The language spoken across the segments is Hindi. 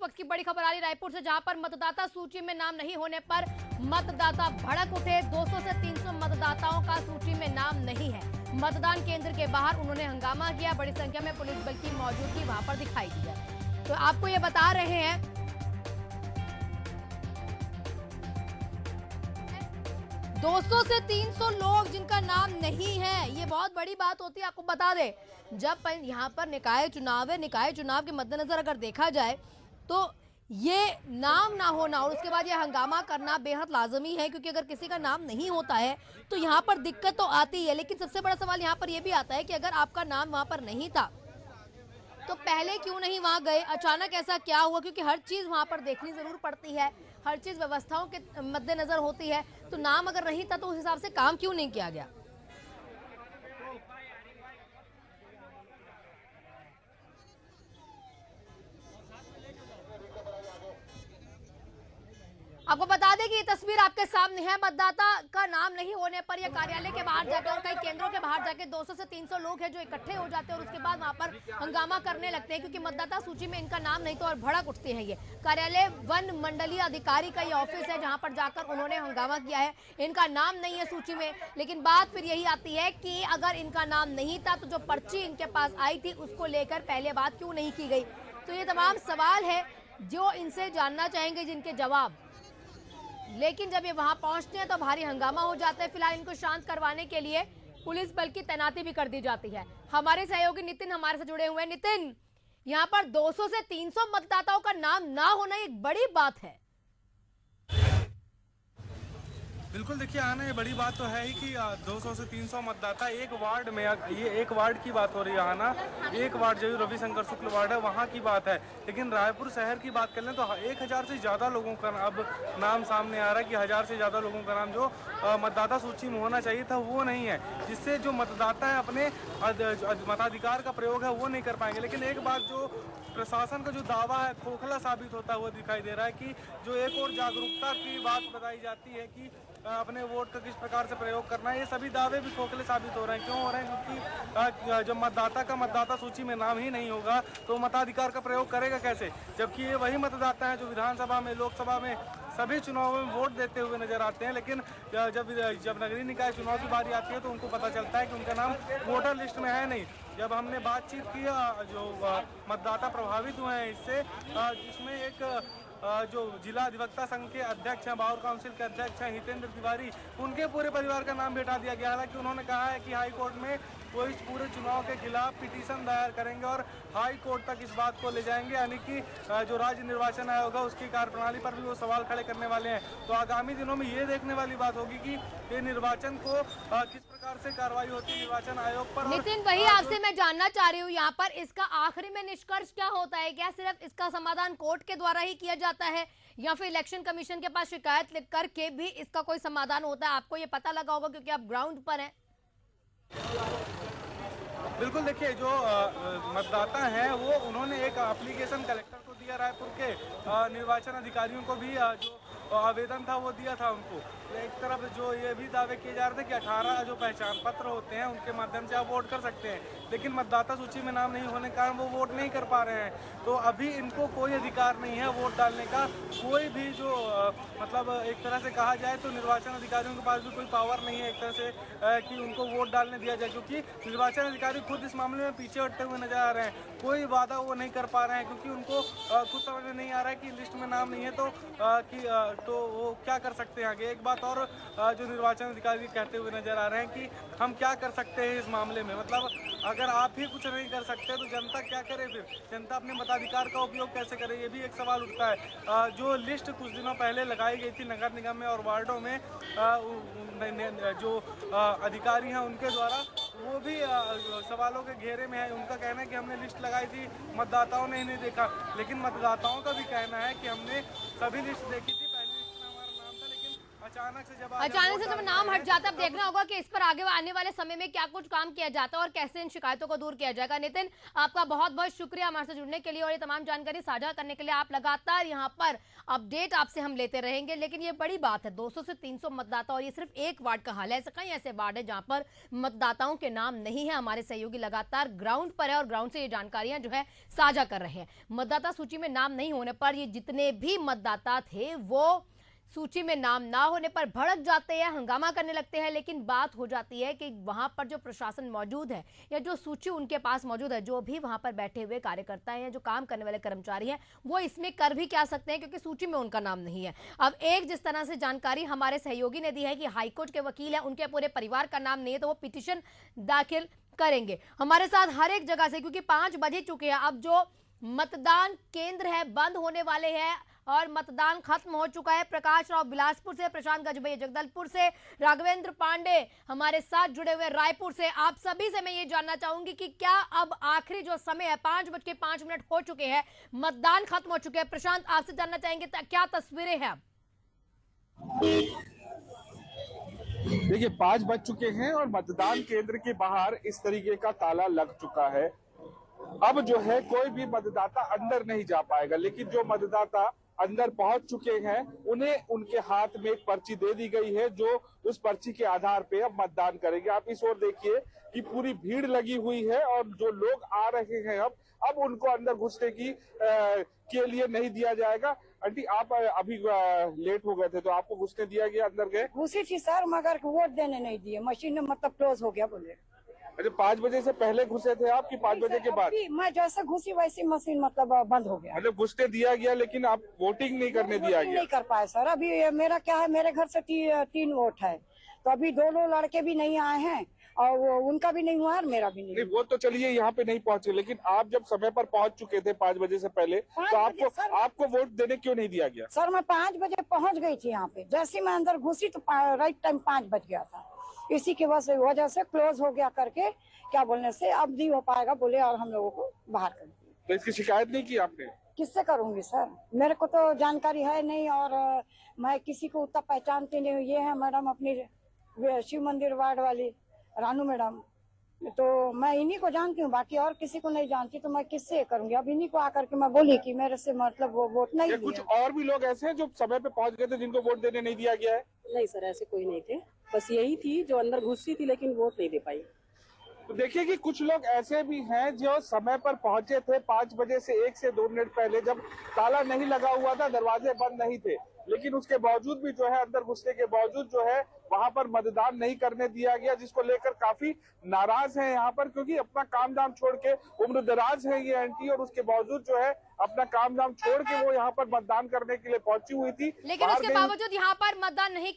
वक्त की बड़ी खबर आ रही रायपुर से, जहां पर मतदाता सूची में नाम नहीं होने पर मतदाता भड़क उठे। 200 से 300 मतदाताओं का सूची में नाम नहीं है। मतदान केंद्र के बाहर उन्होंने हंगामा किया। बड़ी संख्या में पुलिस बल की मौजूदगी वहां पर दिखाई दी है। तो आपको ये बता रहे हैं 200 से 300 लोग जिनका नाम नहीं है, ये बहुत बड़ी बात होती है। आपको बता दें, जब यहाँ पर निकाय चुनाव है, निकाय चुनाव के मद्देनजर अगर देखा जाए तो ये नाम ना होना और उसके बाद ये हंगामा करना बेहद लाजमी है, क्योंकि अगर किसी का नाम नहीं होता है तो यहाँ पर दिक्कत तो आती है। लेकिन सबसे बड़ा सवाल यहाँ पर यह भी आता है कि अगर आपका नाम वहाँ पर नहीं था तो पहले क्यों नहीं वहां गए, अचानक ऐसा क्या हुआ? क्योंकि हर चीज वहां पर देखनी जरूर पड़ती है, हर चीज व्यवस्थाओं के मद्देनजर होती है। तो नाम अगर नहीं था तो उस हिसाब से काम क्यों नहीं किया गया? आपको बता दें कि ये तस्वीर आपके सामने है। मतदाता का नाम नहीं होने पर या कार्यालय के बाहर जाकर और कई केंद्रों के बाहर जाके 200 से 300 लोग हैं जो इकट्ठे हो जाते हैं और उसके बाद वहां पर हंगामा करने लगते हैं, क्योंकि मतदाता सूची में इनका नाम नहीं तो और भड़क उठते हैं। ये कार्यालय वन मंडलीय अधिकारी का ये ऑफिस है, जहां पर जाकर उन्होंने हंगामा किया है। इनका नाम नहीं है सूची में, लेकिन बात फिर यही आती है कि अगर इनका नाम नहीं था तो जो पर्ची इनके पास आई थी उसको लेकर पहले बात क्यों नहीं की गई? तो ये तमाम सवाल है जो इनसे जानना चाहेंगे, जिनके जवाब। लेकिन जब ये वहां पहुंचते हैं तो भारी हंगामा हो जाता है। फिलहाल इनको शांत करवाने के लिए पुलिस बल की तैनाती भी कर दी जाती है। हमारे सहयोगी नितिन हमारे से जुड़े हुए हैं। नितिन, यहाँ पर 200 से 300 मतदाताओं का नाम ना होना एक बड़ी बात है। बिल्कुल, देखिए आना ये बड़ी बात तो है ही कि 200 से 300 मतदाता एक वार्ड में, ये एक वार्ड की बात हो रही है आना, एक वार्ड जो रविशंकर शुक्ल वार्ड है वहाँ की बात है। लेकिन रायपुर शहर की बात कर लें तो 1000 से ज़्यादा लोगों का अब नाम सामने आ रहा है कि 1000 से ज़्यादा लोगों का नाम जो मतदाता सूची में होना चाहिए था वो नहीं है, जिससे जो मतदाता है अपने मताधिकार का प्रयोग है वो नहीं कर पाएंगे। लेकिन एक बात जो प्रशासन का जो दावा है खोखला साबित होता हुआ दिखाई दे रहा है कि जो एक और जागरूकता की बात बताई जाती है कि अपने वोट का किस प्रकार से प्रयोग करना है, ये सभी दावे भी खोखले साबित हो रहे हैं। क्यों हो रहे हैं? क्योंकि जब मतदाता का मतदाता सूची में नाम ही नहीं होगा तो मताधिकार का प्रयोग करेगा कैसे? जबकि ये वही मतदाता हैं जो विधानसभा में, लोकसभा में, सभी चुनावों में वोट देते हुए नजर आते हैं। लेकिन जब नगरीय निकाय चुनाव की बारी आती है तो उनको पता चलता है कि उनका नाम वोटर लिस्ट में है नहीं। जब हमने बातचीत की जो मतदाता प्रभावित हुए हैं इससे, इसमें एक जो जिला अधिवक्ता संघ के अध्यक्ष हैं, बाउर काउंसिल के अध्यक्ष हैं हितेंद्र तिवारी, उनके पूरे परिवार का नाम हटा दिया गया। हालांकि उन्होंने कहा है कि हाई कोर्ट में वो इस पूरे चुनाव के खिलाफ पिटीशन दायर करेंगे और हाई कोर्ट तक इस बात को ले जाएंगे, यानी कि जो राज्य निर्वाचन आयोग है उसकी कार्यप्रणाली पर भी वो सवाल खड़े करने वाले हैं। तो आगामी दिनों में ये देखने वाली बात होगी कि ये निर्वाचन को किस प्रकार से कार्रवाई होती है निर्वाचन आयोग पर। नितिन, वही आपसे मैं जानना चाह रही हूँ, यहाँ पर इसका आखिरी में निष्कर्ष क्या होता है? क्या सिर्फ इसका समाधान कोर्ट के द्वारा ही किया जाता है या फिर इलेक्शन कमीशन के पास शिकायत लिख करके भी इसका कोई समाधान होता है? आपको ये पता लगा होगा क्योंकि आप ग्राउंड पर हैं। बिल्कुल, देखिए जो मतदाता हैं वो उन्होंने एक एप्लीकेशन कलेक्टर को दिया, रायपुर के निर्वाचन अधिकारियों को भी जो आवेदन था वो दिया था उनको। एक तरफ जो ये भी दावे किए जा रहे थे कि 18 जो पहचान पत्र होते हैं उनके माध्यम से आप वोट कर सकते हैं, लेकिन मतदाता सूची में नाम नहीं होने के कारण वो वोट नहीं कर पा रहे हैं। तो अभी इनको कोई अधिकार नहीं है वोट डालने का। कोई भी जो मतलब एक तरह से कहा जाए तो निर्वाचन अधिकारियों के पास भी कोई पावर नहीं है एक तरह से कि उनको वोट डालने दिया जाए, क्योंकि निर्वाचन अधिकारी खुद इस मामले में पीछे हटते हुए नजर आ रहे हैं। कोई वादा वो नहीं कर पा रहे हैं क्योंकि उनको खुद समझ में नहीं आ रहा है कि लिस्ट में नाम नहीं है तो वो क्या कर सकते हैं आगे। एक बात और जो निर्वाचन अधिकारी कहते हुए नजर आ रहे हैं कि हम क्या कर सकते हैं इस मामले में, मतलब अगर आप ही कुछ नहीं कर सकते तो जनता क्या करे? फिर जनता अपने मताधिकार का उपयोग कैसे करे? ये भी एक सवाल उठता है। जो लिस्ट कुछ दिनों पहले लगाई गई थी नगर निगम में और वार्डों में, जो अधिकारी हैं उनके द्वारा, वो भी सवालों के घेरे में है। उनका कहना है कि हमने लिस्ट लगाई थी, मतदाताओं ने ही नहीं देखा। लेकिन मतदाताओं का भी कहना है कि हमने सभी लिस्ट देखी थी, पहली लिस्ट में हमारा नाम था, लेकिन अचानक से जब नाम हट जाता है, अब देखना होगा कि इस पर आगे आने वाले समय में क्या कुछ काम किया जाता है और कैसे इन शिकायतों को दूर किया जाएगा। नितिन, आपका बहुत बहुत शुक्रिया हमारे साथ जुड़ने के लिए और ये तमाम जानकारी साझा करने के लिए। आप लगातार यहाँ पर अपडेट आपसे हम लेते रहेंगे। लेकिन ये बड़ी बात है, 200 से 300 मतदाता और ये सिर्फ एक वार्ड का हाल है। ऐसे कई ऐसे वार्ड है जहां पर मतदाताओं के नाम नहीं है। हमारे सहयोगी लगातार ग्राउंड पर है और ग्राउंड से ये जानकारियां जो है साझा कर रहे हैं। मतदाता सूची में नाम नहीं होने पर ये जितने भी मतदाता थे वो सूची में नाम ना होने पर भड़क जाते हैं, हंगामा करने लगते हैं। लेकिन बात हो जाती है कि वहां पर जो प्रशासन मौजूद है या जो सूची उनके पास मौजूद है, जो भी वहां पर बैठे हुए कार्यकर्ता हैं, जो काम करने वाले कर्मचारी हैं, वो इसमें कर भी क्या सकते हैं क्योंकि सूची में उनका नाम नहीं है। अब एक जिस तरह से जानकारी हमारे सहयोगी ने दी है कि हाईकोर्ट के वकील है, उनके पूरे परिवार का नाम नहीं है, तो वो पिटीशन दाखिल करेंगे हमारे साथ हर एक जगह से, क्योंकि 5 बज चुके हैं। अब जो मतदान केंद्र है बंद होने वाले हैं और मतदान खत्म हो चुका है। प्रकाश राव बिलासपुर से, प्रशांत गजभैया जगदलपुर से, राघवेंद्र पांडे हमारे साथ जुड़े हुए रायपुर से। आप सभी से मैं ये जानना चाहूंगी कि क्या अब आखिरी जो समय है 5:05 हो चुके हैं, मतदान खत्म हो चुके हैं। प्रशांत, आपसे जानना चाहेंगे क्या तस्वीरें हैं? देखिए 5 बज चुके हैं और मतदान केंद्र के बाहर इस तरीके का ताला लग चुका है। अब जो है कोई भी मतदाता अंदर नहीं जा पाएगा, लेकिन जो मतदाता अंदर पहुंच चुके हैं उन्हें उनके हाथ में एक पर्ची दे दी गई है, जो उस पर्ची के आधार पे अब मतदान करेंगे। आप इस ओर देखिए कि पूरी भीड़ लगी हुई है और जो लोग आ रहे हैं अब उनको अंदर घुसने के लिए नहीं दिया जाएगा। आंटी, आप अभी लेट हो गए थे तो आपको घुसने दिया गया? अंदर गए? घुसी थी सर, मगर वोट देने नहीं दिए। मशीन मतलब क्लोज हो गया बोले। अरे 5 बजे से पहले घुसे थे आप कि 5 बजे के बाद? मैं जैसे घुसी वैसी मशीन मतलब बंद हो गया। मतलब घुसने दिया गया लेकिन आप वोटिंग नहीं करने दिया गया? नहीं कर पाए सर। अभी मेरा क्या है, मेरे घर से 3 वोट है, तो अभी 2 लड़के भी नहीं आए हैं और उनका भी नहीं हुआ और मेरा भी नहीं। वो तो चलिए यहाँ पे नहीं पहुंचे, लेकिन आप जब समय पर पहुंच चुके थे 5 बजे से पहले, तो आपको वोट देने क्यों नहीं दिया गया? सर मैं 5 बजे पहुंच गई थी यहाँ पे। जैसे मैं अंदर घुसी तो राइट टाइम 5 बज गया था। इसी की वजह से क्लोज हो गया करके क्या बोलने से अब नहीं हो पाएगा बोले और हम लोगों को बाहर कर दिया। तो इसकी शिकायत नहीं की आपने? किससे करूंगी सर, मेरे को तो जानकारी है नहीं और मैं किसी को उतना पहचानती नहीं हूँ। ये है मैडम अपनी शिव मंदिर वार्ड वाली रानू मैडम, तो मैं इन्हीं को जानती हूँ, बाकी और किसी को नहीं जानती। तो मैं किससे करूंगी? अब इन्हीं को आकर के मैं बोली कि मेरे से मतलब वो वोट नहीं कुछ और भी लोग ऐसे हैं जो समय पे पहुंच गए थे जिनको वोट देने नहीं दिया गया है? नहीं सर, ऐसे कोई नहीं थे, बस यही थी जो अंदर घुसी थी लेकिन वोट नहीं दे पाई। तो देखिए कि कुछ लोग ऐसे भी हैं जो समय पर पहुंचे थे 5 बजे से 1 से 2 मिनट पहले, जब ताला नहीं लगा हुआ था, दरवाजे बंद नहीं थे, लेकिन उसके बावजूद भी जो है अंदर घुसने के बावजूद जो है वहां पर मतदान नहीं करने दिया गया, जिसको लेकर काफी नाराज हैं यहाँ पर, क्योंकि अपना काम धाम छोड़ के, उम्रदराज है ये आंटी, और उसके बावजूद जो है अपना काम धाम छोड़ के वो यहाँ पर मतदान करने के लिए पहुंची हुई थी। लेकिन उसके बावजूद यहाँ पर मतदान नहीं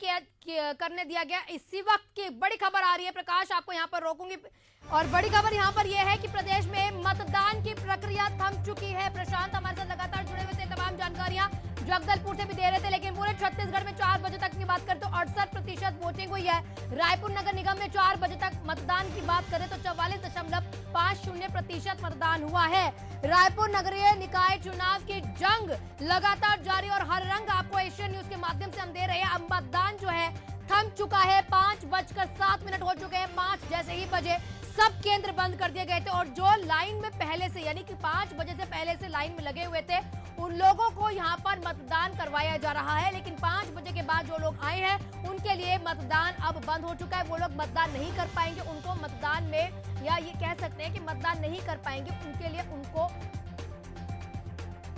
करने दिया गया। इसी वक्त की बड़ी खबर आ रही है, प्रकाश आपको यहाँ पर रोकूंगी, और बड़ी खबर यहाँ पर यह है कि प्रदेश में मतदान की प्रक्रिया थम चुकी है। प्रशांत हमारे साथ लगातार जुड़े हुए थे, तमाम जानकारियां जगदलपुर से भी दे रहे थे। लेकिन पूरे छत्तीसगढ़ में 4 बजे तक की बात करें तो 68% वोटिंग हुई है। रायपुर नगर निगम में 4 बजे तक मतदान की बात करें तो 44.50% मतदान हुआ है। रायपुर नगरीय निकाय चुनाव की जंग लगातार जारी और हर रंग आपको एशियन न्यूज के माध्यम से हम दे रहे हैं। अब मतदान जो है थम चुका है। 5:07 हो चुके हैं। 5 जैसे ही बजे सब केंद्र बंद कर दिए गए थे और जो लाइन में पहले से, यानी कि 5 बजे से पहले से लाइन में लगे हुए थे, उन लोगों को यहाँ पर मतदान करवाया जा रहा है। लेकिन 5 बजे के बाद जो लोग आए हैं उनके लिए मतदान अब बंद हो चुका है। वो लोग मतदान नहीं कर पाएंगे, उनको मतदान में, या ये कह सकते हैं कि मतदान नहीं कर पाएंगे, उनके लिए उनको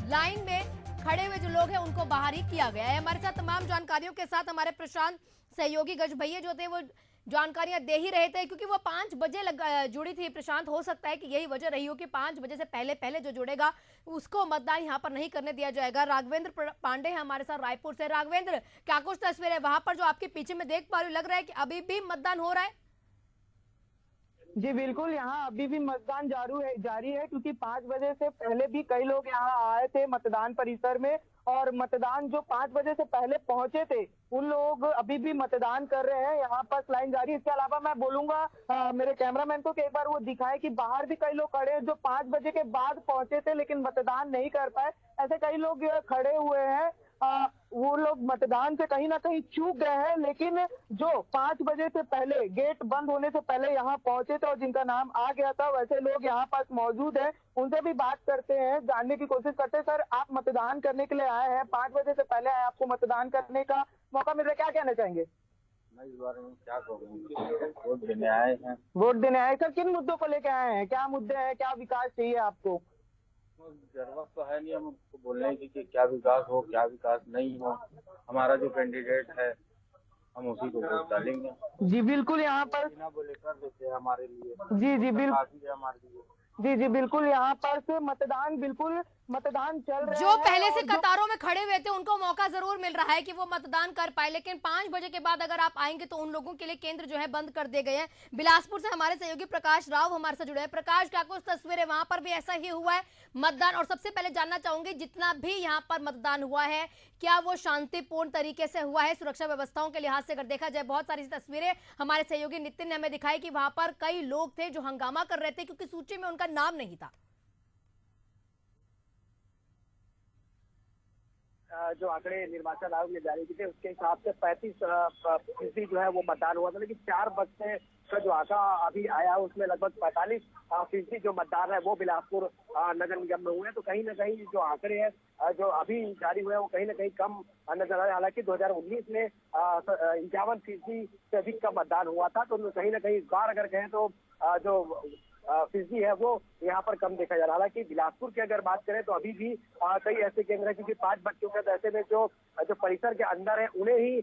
लाइन में खड़े हुए जो लोग हैं उनको बाहर ही किया गया है। हमारे साथ तमाम जानकारियों के साथ हमारे प्रशांत सहयोगी गजभैया जो थे वो जानकारियां दे ही रहे थे, क्योंकि वो 5 बजे जुड़ी थी। प्रशांत, हो सकता है कि यही वजह रही हो कि 5 बजे से पहले जो जुड़ेगा उसको मतदान यहां पर नहीं करने दिया जाएगा। राघवेंद्र पांडे हैं हमारे साथ रायपुर से। राघवेंद्र, क्या कुछ तस्वीर है वहां पर जो आपके पीछे में देख पा रही हूं, लग रहा है कि अभी भी मतदान हो रहा है? जी बिल्कुल, यहाँ अभी भी मतदान जारी है क्योंकि 5 बजे से पहले भी कई लोग यहाँ आए थे मतदान परिसर में, और मतदान जो 5 बजे से पहले पहुंचे थे उन लोग अभी भी मतदान कर रहे हैं। यहाँ पर लाइन जारी। इसके अलावा मैं बोलूंगा मेरे कैमरामैन को कि एक बार वो दिखाए कि बाहर भी कई लोग खड़े हैं जो 5 बजे के बाद पहुंचे थे लेकिन मतदान नहीं कर पाए। ऐसे कई लोग खड़े हुए हैं। वो लोग मतदान से कहीं ना कहीं चूक गए हैं, लेकिन जो 5 बजे से पहले गेट बंद होने से पहले यहाँ पहुंचे थे और जिनका नाम आ गया था, वैसे लोग यहाँ पास मौजूद हैं। उनसे भी बात करते हैं, जानने की कोशिश करते हैं। सर, आप मतदान करने के लिए आए हैं, 5 बजे से पहले आए, आपको मतदान करने का मौका मिल रहा है, क्या कहना चाहेंगे? मैं इस बारे में क्या कहूँ, वोट देने आए हैं। वोट देने आए सर, किन मुद्दों को लेके आए हैं, क्या मुद्दे हैं, क्या विकास चाहिए आपको? जरूरत तो है नहीं हमको बोलने की कि क्या विकास हो क्या विकास नहीं हो। हमारा जो कैंडिडेट है हम उसी को वोट डालेंगे। जी बिल्कुल, यहाँ पर बिना बोले कर देते हैं हमारे लिए। जी जी बिल्कुल, काफी है हमारे लिए। जी जी बिल्कुल, यहाँ पर से मतदान चल रहा है। जो पहले से और जो- कतारों में खड़े हुए थे उनको मौका जरूर मिल रहा है कि वो मतदान कर पाए, लेकिन 5 बजे के बाद अगर आप आएंगे तो उन लोगों के लिए केंद्र जो है बंद कर दिए गए हैं। बिलासपुर से हमारे सहयोगी प्रकाश राव हमारे साथ जुड़े हैं। प्रकाश, क्या कुछ तस्वीरें वहां पर भी ऐसा ही हुआ है मतदान? और सबसे पहले जानना चाहूंगी, जितना भी यहाँ पर मतदान हुआ है क्या वो शांतिपूर्ण तरीके से हुआ है? सुरक्षा व्यवस्थाओं के लिहाज से अगर देखा जाए, बहुत सारी तस्वीरें हमारे सहयोगी नितिन ने हमें दिखाई कि वहां पर कई लोग थे जो हंगामा कर रहे थे क्योंकि सूची में उनका नाम नहीं था। जो आंकड़े निर्वाचन आयोग ने जारी किए थे उसके हिसाब से 35% जो है वो मतदान हुआ था, लेकिन 4 बजे का जो आंकड़ा अभी आया उसमें लगभग 45% जो मतदान है वो बिलासपुर नगर निगम में हुए। तो कहीं ना कहीं जो आंकड़े हैं जो अभी जारी हुए हैं वो कहीं ना कहीं कम नजर आ रहे हैं। हालांकि 2019 में 51% से अधिक का मतदान हुआ था, तो कहीं ना कहीं इस बार अगर कहें तो जो फीसदी है वो यहाँ पर कम देखा जा रहा है। हालांकि बिलासपुर की अगर बात करें तो अभी भी कई ऐसे केंद्र हैं क्योंकि 5 बज चुके हैं, तो ऐसे में जो परिसर के अंदर है उन्हें ही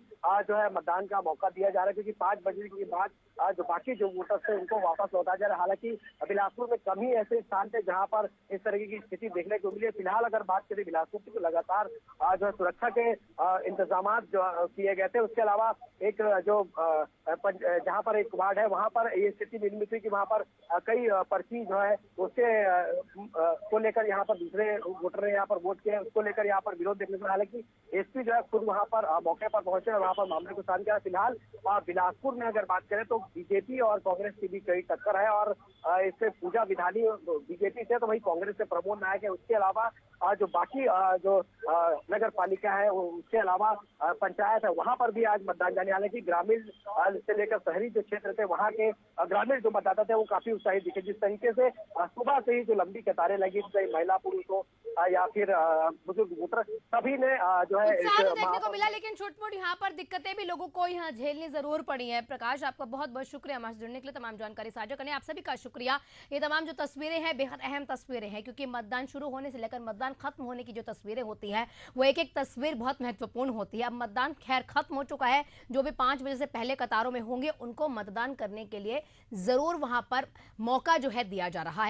जो है मतदान का मौका दिया जा रहा है, क्योंकि 5 बजे के बाद जो बाकी जो वोटर्स थे उनको वापस लौटा जा रहा है। हालांकि बिलासपुर में कम ही ऐसे स्थान थे जहाँ पर इस तरीके की स्थिति देखने को मिली है। फिलहाल अगर बात करें बिलासपुर की तो लगातार जो सुरक्षा के इंतजाम जो किए गए थे, उसके अलावा एक जो जहाँ पर एक वार्ड है वहाँ पर ये स्थिति निर्मित हुई कि वहाँ पर कई पर्ची जो है उसके को लेकर यहाँ पर दूसरे वोटर ने यहाँ पर वोट किया, उसको लेकर यहाँ पर विरोध देखने को। हालांकि एसपी जो है खुद वहाँ पर मौके पर पहुंचे और वहाँ पर मामले को शांत किया। फिलहाल बिलासपुर में अगर बात करें तो बीजेपी और कांग्रेस की भी कई टक्कर है और इससे पूजा विधानी बीजेपी से तो वही कांग्रेस से प्रमोद नायक है। उसके अलावा जो बाकी जो नगर पालिका है उसके अलावा पंचायत है वहां पर भी आज मतदान जाने। हालांकि ग्रामीण से लेकर शहरी जो क्षेत्र थे वहां के ग्रामीण जो मतदाता थे वो काफी उत्साहित दिखे। जिस तरीके से सुबह से ही जो लंबी कतारें लगी, चाहे महिला पुरुष हो या फिर बुजुर्ग वोटर, सभी ने जो है उत्साह तो देखने को मिला, लेकिन छोटी-मोटी यहाँ पर दिक्कतें भी लोगों को यहाँ झेलनी जरूर पड़ी है। प्रकाश, आपका बहुत बहुत शुक्रिया हमारे जुड़ने के लिए, तमाम जानकारी साझा करने। आप सभी का शुक्रिया। ये तमाम जो तस्वीरें हैं बेहद अहम तस्वीरें हैं, क्योंकि मतदान शुरू होने से लेकर मतदान खत्म होने की जो तस्वीरें होती हैं वो एक एक तस्वीर बहुत महत्वपूर्ण होती है। अब मतदान खैर खत्म हो चुका है, जो भी 5 बजे से पहले कतारों में होंगे उनको मतदान करने के लिए जरूर वहां पर मौका जो है दिया जा रहा है।